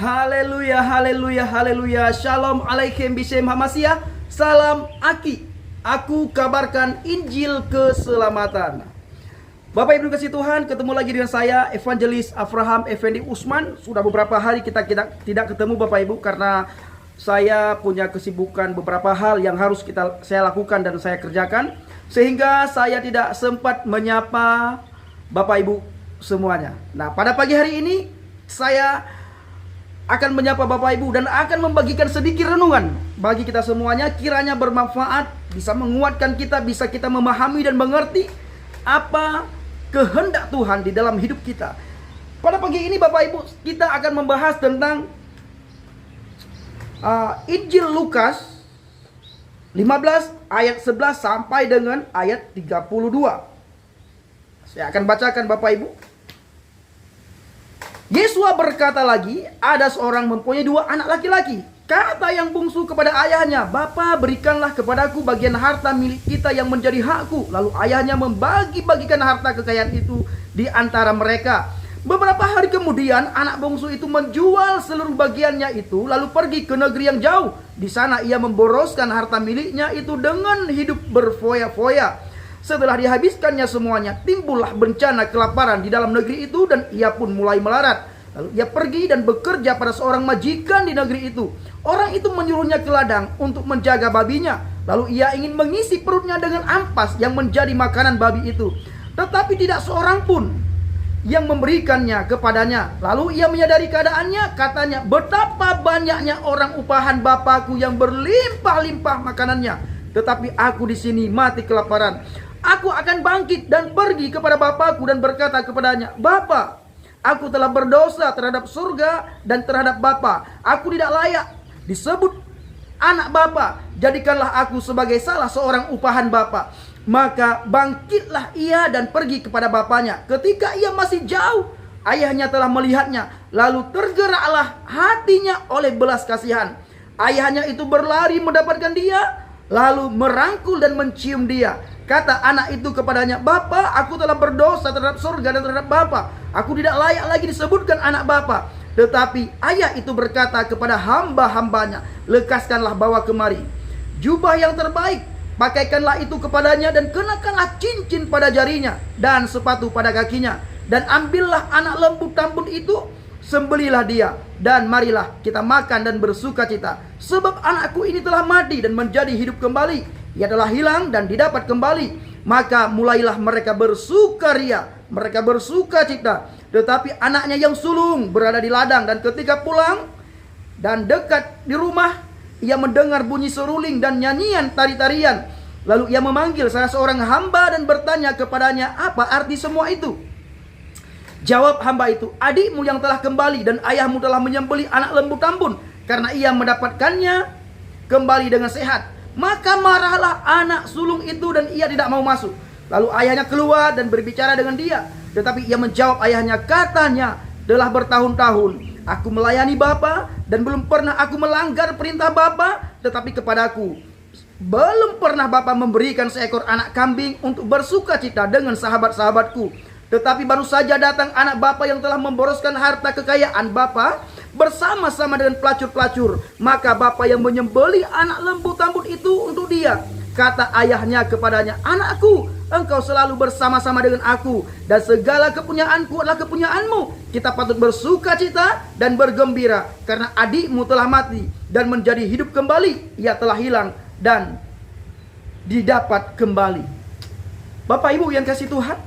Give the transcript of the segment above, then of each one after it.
Haleluya, haleluya, haleluya. Shalom alaikum bisem Hamasia. Salam Aki. Aku kabarkan Injil keselamatan. Bapak Ibu kasih Tuhan, ketemu lagi dengan saya Evangelis Abraham Effendi Usman. Sudah beberapa hari kita tidak ketemu Bapak Ibu, karena saya punya kesibukan beberapa hal yang harus saya lakukan dan saya kerjakan, sehingga saya tidak sempat menyapa Bapak Ibu semuanya. Nah, pada pagi hari ini saya akan menyapa Bapak Ibu dan akan membagikan sedikit renungan bagi kita semuanya, kiranya bermanfaat, bisa menguatkan kita, bisa kita memahami dan mengerti apa kehendak Tuhan di dalam hidup kita. Pada pagi ini Bapak Ibu, kita akan membahas tentang Injil Lukas 15 ayat 11 sampai dengan ayat 32. Saya akan bacakan Bapak Ibu. Yesus berkata lagi, ada seorang mempunyai 2 anak laki-laki. Kata yang bungsu kepada ayahnya, "Bapa, berikanlah kepadaku bagian harta milik kita yang menjadi hakku." Lalu ayahnya membagi-bagikan harta kekayaan itu di antara mereka. Beberapa hari kemudian, anak bungsu itu menjual seluruh bagiannya itu, lalu pergi ke negeri yang jauh. Di sana ia memboroskan harta miliknya itu dengan hidup berfoya-foya. Setelah dihabiskannya semuanya, timbullah bencana kelaparan di dalam negeri itu dan ia pun mulai melarat. Lalu ia pergi dan bekerja pada seorang majikan di negeri itu. Orang itu menyuruhnya ke ladang untuk menjaga babinya. Lalu ia ingin mengisi perutnya dengan ampas yang menjadi makanan babi itu. Tetapi tidak seorang pun yang memberikannya kepadanya. Lalu ia menyadari keadaannya, katanya, "Betapa banyaknya orang upahan Bapakku yang berlimpah-limpah makanannya, tetapi aku di sini mati kelaparan. Aku akan bangkit dan pergi kepada Bapakku dan berkata kepadanya, Bapa, aku telah berdosa terhadap surga dan terhadap Bapa. Aku tidak layak disebut anak Bapa. Jadikanlah aku sebagai salah seorang upahan Bapa." Maka bangkitlah ia dan pergi kepada bapaknya. Ketika ia masih jauh, ayahnya telah melihatnya. Lalu tergeraklah hatinya oleh belas kasihan. Ayahnya itu berlari mendapatkan dia, lalu merangkul dan mencium dia. Kata anak itu kepadanya, "Bapa, aku telah berdosa terhadap surga dan terhadap Bapa. Aku tidak layak lagi disebutkan anak Bapa." Tetapi ayah itu berkata kepada hamba-hambanya, "Lekaskanlah, bawa kemari jubah yang terbaik, pakaikanlah itu kepadanya dan kenakanlah cincin pada jarinya dan sepatu pada kakinya. Dan ambillah anak lembu tambun itu, sembelilah dia, dan marilah kita makan dan bersuka cita. Sebab anakku ini telah mati dan menjadi hidup kembali. Ia telah hilang dan didapat kembali." Maka mulailah mereka bersukaria, mereka bersuka cita. Tetapi anaknya yang sulung berada di ladang, dan ketika pulang dan dekat di rumah, ia mendengar bunyi seruling dan nyanyian tari-tarian. Lalu ia memanggil salah seorang hamba dan bertanya kepadanya, "Apa arti semua itu?" Jawab hamba itu, "Adikmu yang telah kembali dan ayahmu telah menyembelih anak lembu tambun, karena ia mendapatkannya kembali dengan sehat." Maka marahlah anak sulung itu dan ia tidak mau masuk. Lalu ayahnya keluar dan berbicara dengan dia. Tetapi ia menjawab ayahnya, katanya, "Telah bertahun-tahun aku melayani Bapa dan belum pernah aku melanggar perintah Bapa. Tetapi kepadaku belum pernah Bapa memberikan seekor anak kambing untuk bersuka cita dengan sahabat-sahabatku. Tetapi baru saja datang anak Bapa yang telah memboroskan harta kekayaan Bapa bersama-sama dengan pelacur-pelacur. Maka Bapa yang menyembelih anak lembu tambun itu untuk dia." Kata ayahnya kepadanya, "Anakku, engkau selalu bersama-sama dengan aku, dan segala kepunyaanku adalah kepunyaanmu. Kita patut bersuka cita dan bergembira, karena adikmu telah mati dan menjadi hidup kembali. Ia telah hilang dan didapat kembali." Bapak Ibu yang kasih Tuhan,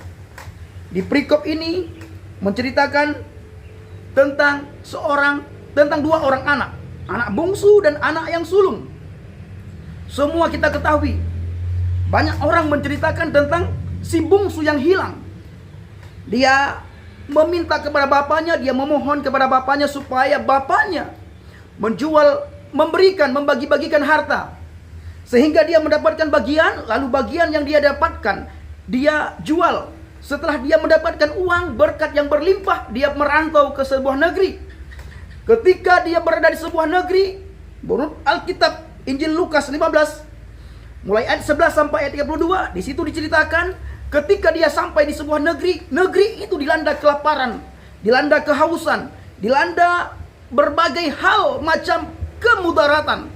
di perikop ini menceritakan tentang dua orang anak, anak bungsu dan anak yang sulung. Semua kita ketahui, banyak orang menceritakan tentang si bungsu yang hilang. Dia meminta kepada bapaknya, dia memohon kepada bapaknya supaya bapaknya membagi-bagikan harta, sehingga dia mendapatkan bagian. Lalu bagian yang dia dapatkan, dia jual. Setelah dia mendapatkan uang berkat yang berlimpah, dia merantau ke sebuah negeri. Ketika dia berada di sebuah negeri, menurut Alkitab Injil Lukas 15 mulai ayat 11 sampai ayat 32, di situ diceritakan ketika dia sampai di sebuah negeri, negeri itu dilanda kelaparan, dilanda kehausan, dilanda berbagai hal macam kemudaratan.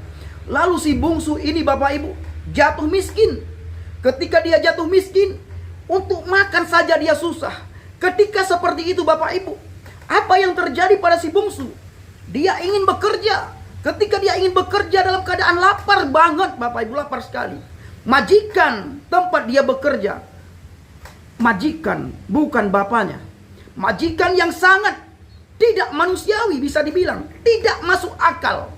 Lalu si bungsu ini Bapak Ibu jatuh miskin. Ketika dia jatuh miskin, untuk makan saja dia susah. Ketika seperti itu Bapak Ibu, apa yang terjadi pada si bungsu? Dia ingin bekerja. Ketika dia ingin bekerja dalam keadaan lapar banget Bapak Ibu, lapar sekali. Majikan tempat dia bekerja, majikan bukan bapaknya. Majikan yang sangat tidak manusiawi, bisa dibilang tidak masuk akal.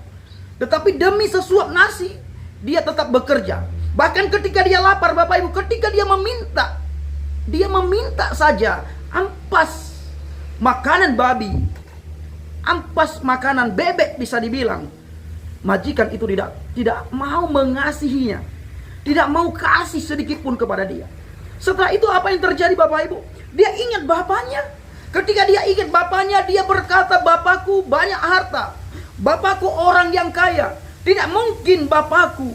Tetapi demi sesuap nasi, dia tetap bekerja. Bahkan ketika dia lapar Bapak Ibu, ketika dia meminta saja ampas makanan babi, ampas makanan bebek, bisa dibilang majikan itu tidak mau mengasihinya, tidak mau kasih sedikit pun kepada dia. Setelah itu apa yang terjadi Bapak Ibu? Dia ingat bapaknya. Ketika dia ingat bapaknya, dia berkata, "Bapakku banyak harta, bapakku orang yang kaya. Tidak mungkin bapakku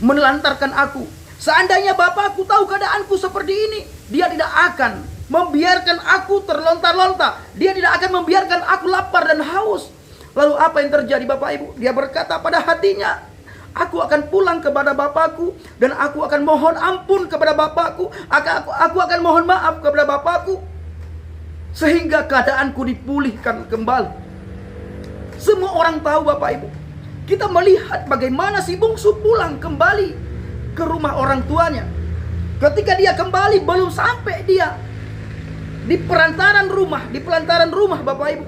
menelantarkan aku. Seandainya bapakku tahu keadaanku seperti ini, dia tidak akan membiarkan aku terlontar-lontar. Dia tidak akan membiarkan aku lapar dan haus." Lalu apa yang terjadi Bapak Ibu? Dia berkata pada hatinya, "Aku akan pulang kepada bapakku dan aku akan mohon ampun kepada bapakku. Aku akan mohon maaf kepada bapakku sehingga keadaanku dipulihkan kembali." Semua orang tahu Bapak Ibu. Kita melihat bagaimana si bungsu pulang kembali ke rumah orang tuanya. Ketika dia kembali, belum sampai dia di pelantaran rumah Bapak Ibu,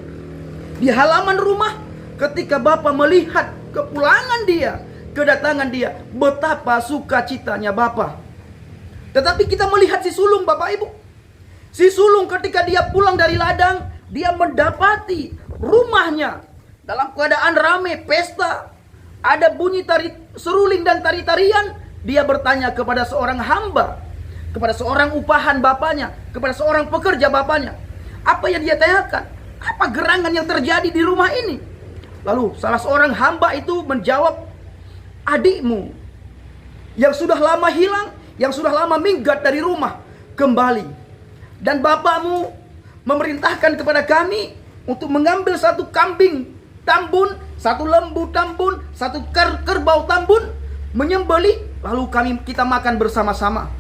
di halaman rumah, ketika bapak melihat kepulangan dia, kedatangan dia, betapa sukacitanya bapak. Tetapi kita melihat si sulung Bapak Ibu. Si sulung ketika dia pulang dari ladang, dia mendapati rumahnya dalam keadaan ramai, pesta, ada bunyi tari seruling dan tari-tarian. Dia bertanya kepada seorang hamba, kepada seorang upahan bapaknya, kepada seorang pekerja bapaknya. Apa yang dia tanyakan? Apa gerangan yang terjadi di rumah ini? Lalu salah seorang hamba itu menjawab, "Adikmu yang sudah lama hilang, yang sudah lama minggat dari rumah, kembali. Dan bapakmu memerintahkan kepada kami untuk mengambil satu kambing tambun, satu lembu tambun, satu kerbau tambun, menyembelih, lalu kita makan bersama-sama."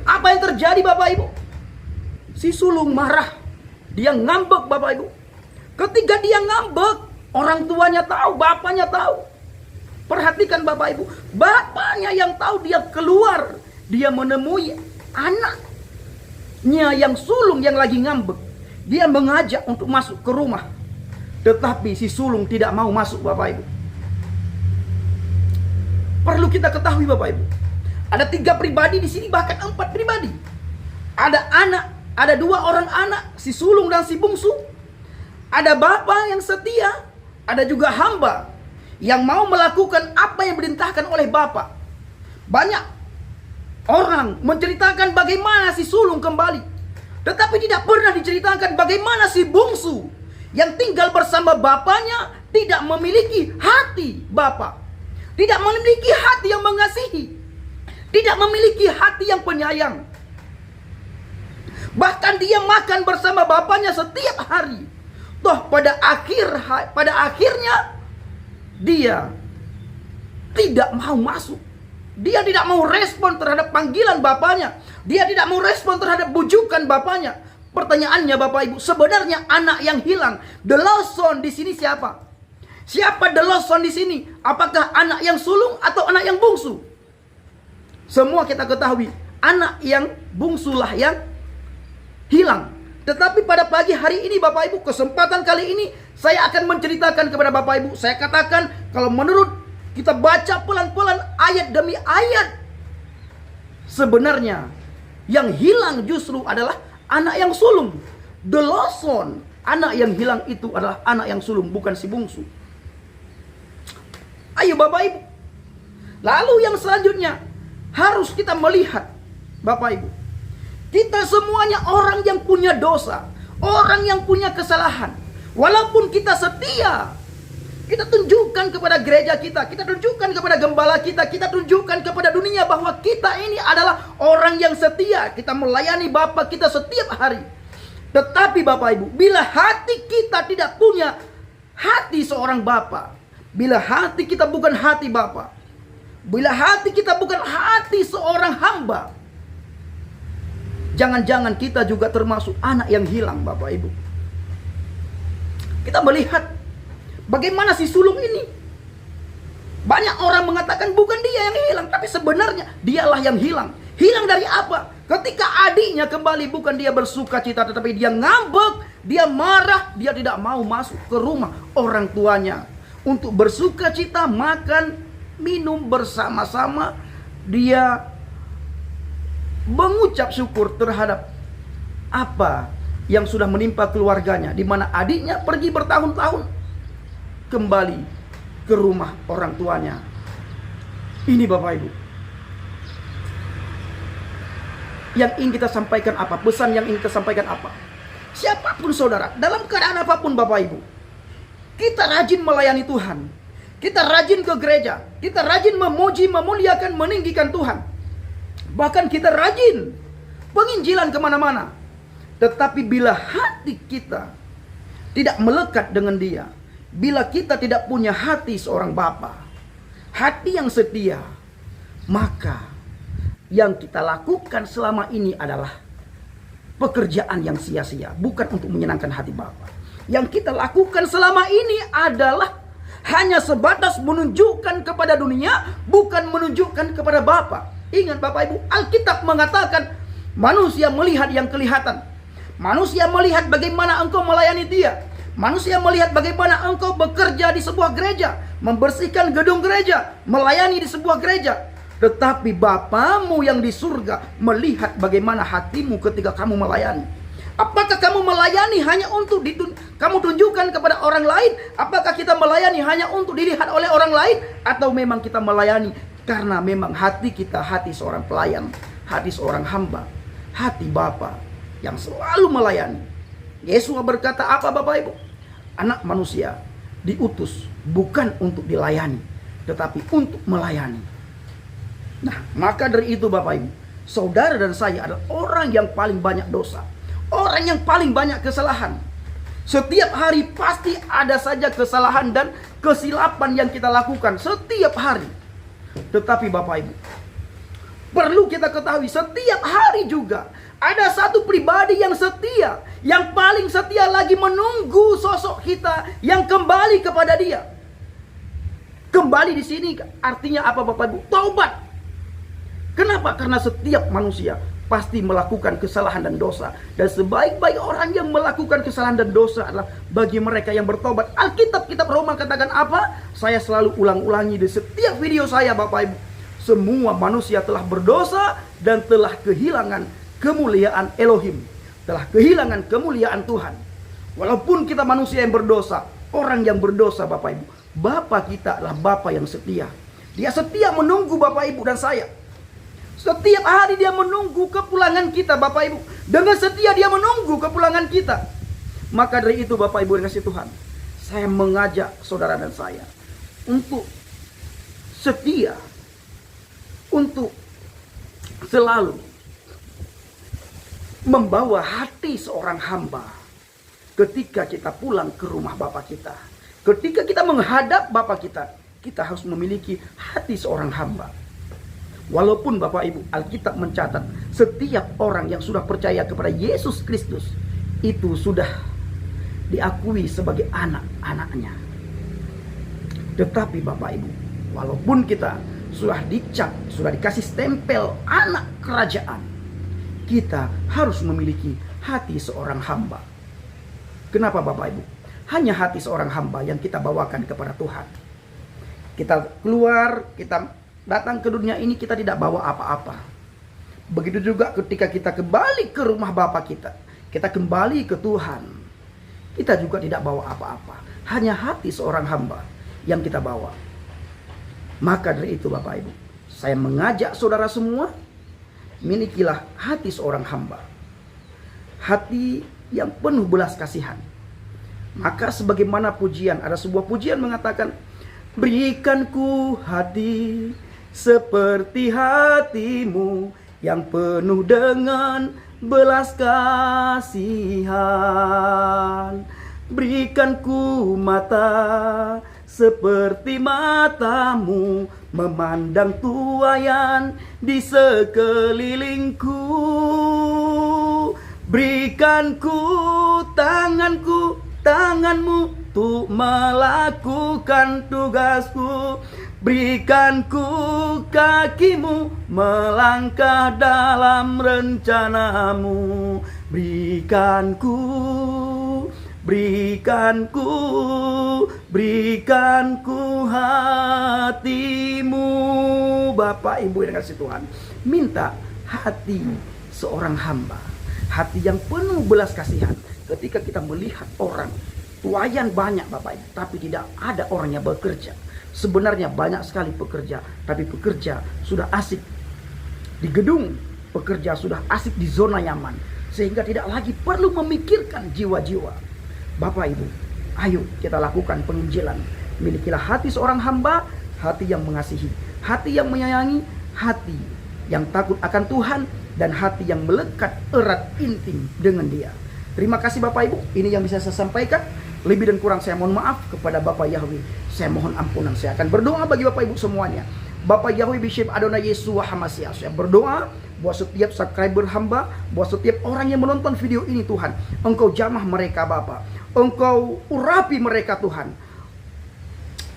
Apa yang terjadi Bapak Ibu? Si sulung marah. Dia ngambek Bapak Ibu. Ketika dia ngambek, orang tuanya tahu, bapaknya tahu. Perhatikan Bapak Ibu, bapaknya yang tahu, dia keluar, dia menemui anaknya yang sulung yang lagi ngambek. Dia mengajak untuk masuk ke rumah. Tetapi si sulung tidak mau masuk Bapak Ibu. Perlu kita ketahui Bapak Ibu, ada 3 pribadi di sini, bahkan 4 pribadi. Ada anak, ada 2 orang anak, si sulung dan si bungsu. Ada bapak yang setia, ada juga hamba yang mau melakukan apa yang diperintahkan oleh bapak. Banyak orang menceritakan bagaimana si sulung kembali, tetapi tidak pernah diceritakan bagaimana si bungsu yang tinggal bersama bapaknya tidak memiliki hati bapak, tidak memiliki hati yang mengasihi, tidak memiliki hati yang penyayang. Bahkan dia makan bersama bapaknya setiap hari. Toh pada akhirnya dia tidak mau masuk. Dia tidak mau respon terhadap panggilan bapaknya. Dia tidak mau respon terhadap bujukan bapaknya. Pertanyaannya Bapak Ibu, sebenarnya anak yang hilang, the lost son di sini siapa? Siapa the lost son di sini? Apakah anak yang sulung atau anak yang bungsu? Semua kita ketahui, anak yang bungsulah yang hilang. Tetapi pada pagi hari ini Bapak Ibu, kesempatan kali ini saya akan menceritakan kepada Bapak Ibu. Saya katakan, kalau menurut kita baca pelan-pelan ayat demi ayat, sebenarnya yang hilang justru adalah anak yang sulung. The lost son, anak yang hilang itu adalah anak yang sulung, bukan si bungsu. Ayo Bapak Ibu. Lalu yang selanjutnya harus kita melihat Bapak Ibu, kita semuanya orang yang punya dosa, orang yang punya kesalahan. Walaupun kita setia, kita tunjukkan kepada gereja kita tunjukkan kepada gembala kita tunjukkan kepada dunia bahwa kita ini adalah orang yang setia. Kita melayani Bapa kita setiap hari. Tetapi Bapak Ibu, bila hati kita tidak punya hati seorang bapa. Bila hati kita bukan hati bapa, bila hati kita bukan hati seorang hamba, jangan-jangan kita juga termasuk anak yang hilang, Bapak Ibu. Kita melihat bagaimana si sulung ini. Banyak orang mengatakan bukan dia yang hilang, tapi sebenarnya dialah yang hilang. Hilang dari apa? Ketika adiknya kembali, bukan dia bersuka cita, tetapi dia ngambek, dia marah, dia tidak mau masuk ke rumah orang tuanya untuk bersuka cita, makan, minum bersama-sama. Dia mengucap syukur terhadap apa yang sudah menimpa keluarganya, di mana adiknya pergi bertahun-tahun kembali ke rumah orang tuanya. Ini Bapak Ibu, yang ingin kita sampaikan apa? Pesan yang ingin kita sampaikan apa? Siapapun saudara, dalam keadaan apapun Bapak Ibu, kita rajin melayani Tuhan, kita rajin ke gereja, kita rajin memuji, memuliakan, meninggikan Tuhan. Bahkan kita rajin penginjilan kemana-mana. Tetapi bila hati kita tidak melekat dengan Dia, bila kita tidak punya hati seorang bapa, hati yang setia, maka yang kita lakukan selama ini adalah pekerjaan yang sia-sia, bukan untuk menyenangkan hati Bapa. Yang kita lakukan selama ini adalah hanya sebatas menunjukkan kepada dunia, bukan menunjukkan kepada Bapa. Ingat Bapak Ibu, Alkitab mengatakan manusia melihat yang kelihatan. Manusia melihat bagaimana engkau melayani Dia. Manusia melihat bagaimana engkau bekerja di sebuah gereja, membersihkan gedung gereja, melayani di sebuah gereja. Tetapi Bapamu yang di surga melihat bagaimana hatimu ketika kamu melayani. Apakah kamu melayani hanya untuk kamu tunjukkan kepada orang lain? Apakah kita melayani hanya untuk dilihat oleh orang lain? Atau memang kita melayani karena memang hati kita hati seorang pelayan, hati seorang hamba, hati Bapa yang selalu melayani. Yesus berkata apa Bapak Ibu? Anak manusia diutus bukan untuk dilayani, tetapi untuk melayani. Nah, maka dari itu Bapak Ibu, saudara dan saya adalah orang yang paling banyak dosa, orang yang paling banyak kesalahan. Setiap hari pasti ada saja kesalahan dan kesilapan yang kita lakukan setiap hari. Tetapi Bapak Ibu, perlu kita ketahui, setiap hari juga ada satu pribadi yang setia, yang paling setia lagi menunggu sosok kita yang kembali kepada Dia. Kembali di sini artinya apa Bapak Ibu? Taubat. Kenapa? Karena setiap manusia pasti melakukan kesalahan dan dosa. Dan sebaik-baik orang yang melakukan kesalahan dan dosa adalah bagi mereka yang bertobat. Alkitab kitab Roma katakan apa? Saya selalu ulang-ulangi di setiap video saya Bapak Ibu. Semua manusia telah berdosa dan telah kehilangan kemuliaan Elohim. Telah kehilangan kemuliaan Tuhan. Walaupun kita manusia yang berdosa, orang yang berdosa Bapak Ibu, Bapa kita adalah Bapa yang setia. Dia setia menunggu Bapak Ibu dan saya. Setiap hari Dia menunggu kepulangan kita Bapak Ibu. Dengan setia Dia menunggu kepulangan kita. Maka dari itu Bapak Ibu yang kasih Tuhan, saya mengajak saudara dan saya untuk setia, untuk selalu membawa hati seorang hamba ketika kita pulang ke rumah Bapa kita. Ketika kita menghadap Bapa kita, kita harus memiliki hati seorang hamba. Walaupun Bapak Ibu, Alkitab mencatat setiap orang yang sudah percaya kepada Yesus Kristus itu sudah diakui sebagai anak-anaknya. Tetapi Bapak Ibu, walaupun kita sudah dicap, sudah dikasih stempel anak kerajaan, kita harus memiliki hati seorang hamba. Kenapa Bapak Ibu? Hanya hati seorang hamba yang kita bawakan kepada Tuhan. Kita keluar, kita datang ke dunia ini, kita tidak bawa apa-apa. Begitu juga ketika kita kembali ke rumah Bapa kita, kita kembali ke Tuhan, kita juga tidak bawa apa-apa. Hanya hati seorang hamba yang kita bawa. Maka dari itu Bapak Ibu, saya mengajak saudara semua, milikilah hati seorang hamba, hati yang penuh belas kasihan. Maka sebagaimana pujian, ada sebuah pujian mengatakan, berikan ku hati seperti hatimu yang penuh dengan belas kasihan. Berikan ku mata seperti matamu, memandang tuaian di sekelilingku. Berikan ku tanganmu untuk melakukan tugasku. Berikan ku kakimu melangkah dalam rencanamu. Berikan ku hatimu. Bapak Ibu yang kasih Tuhan, minta hati seorang hamba, hati yang penuh belas kasihan. Ketika kita melihat orang tuayan banyak Bapak Ibu, tapi tidak ada orang yang bekerja. Sebenarnya banyak sekali pekerja, tapi pekerja sudah asik di gedung, pekerja sudah asik di zona nyaman, sehingga tidak lagi perlu memikirkan jiwa-jiwa. Bapak Ibu, ayo kita lakukan penginjilan. Milikilah hati seorang hamba, hati yang mengasihi, hati yang menyayangi, hati yang takut akan Tuhan, dan hati yang melekat erat intim dengan Dia. Terima kasih Bapak Ibu, ini yang bisa saya sampaikan. Lebih dan kurang saya mohon maaf kepada Bapak Yahweh. Saya mohon ampunan. Saya akan berdoa bagi Bapak Ibu semuanya. Bapak Yahweh Bishop Adonai Yeshua HaMashiach, saya berdoa buat setiap subscriber hamba, buat setiap orang yang menonton video ini Tuhan. Engkau jamah mereka Bapak, Engkau urapi mereka Tuhan.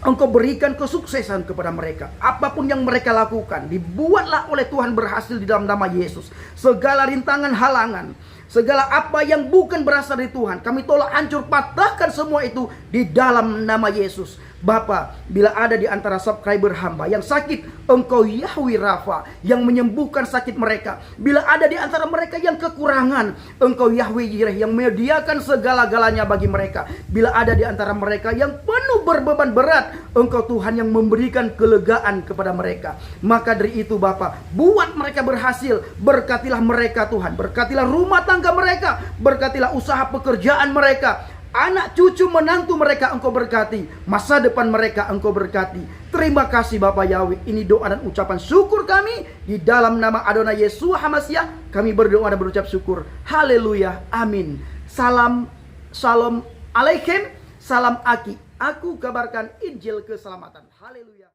Engkau berikan kesuksesan kepada mereka. Apapun yang mereka lakukan, dibuatlah oleh Tuhan berhasil di dalam nama Yesus. Segala rintangan, halangan, segala apa yang bukan berasal dari Tuhan, kami tolak, hancur, patahkan semua itu di dalam nama Yesus. Bapa, bila ada di antara subscriber hamba yang sakit, Engkau Yahweh Rafa yang menyembuhkan sakit mereka. Bila ada di antara mereka yang kekurangan, Engkau Yahweh Jireh yang menyediakan segala-galanya bagi mereka. Bila ada di antara mereka yang penuh berbeban berat, Engkau Tuhan yang memberikan kelegaan kepada mereka. Maka dari itu Bapa, buat mereka berhasil. Berkatilah mereka Tuhan, berkatilah rumah tangga mereka, berkatilah usaha pekerjaan mereka, anak cucu menantu mereka Engkau berkati, masa depan mereka Engkau berkati. Terima kasih Bapak Yahweh. Ini doa dan ucapan syukur kami di dalam nama Adonai Yeshua HaMashiach. Kami berdoa dan berucap syukur. Haleluya, amin. Salam, shalom alaikum, salam aki. Aku kabarkan Injil keselamatan. Haleluya.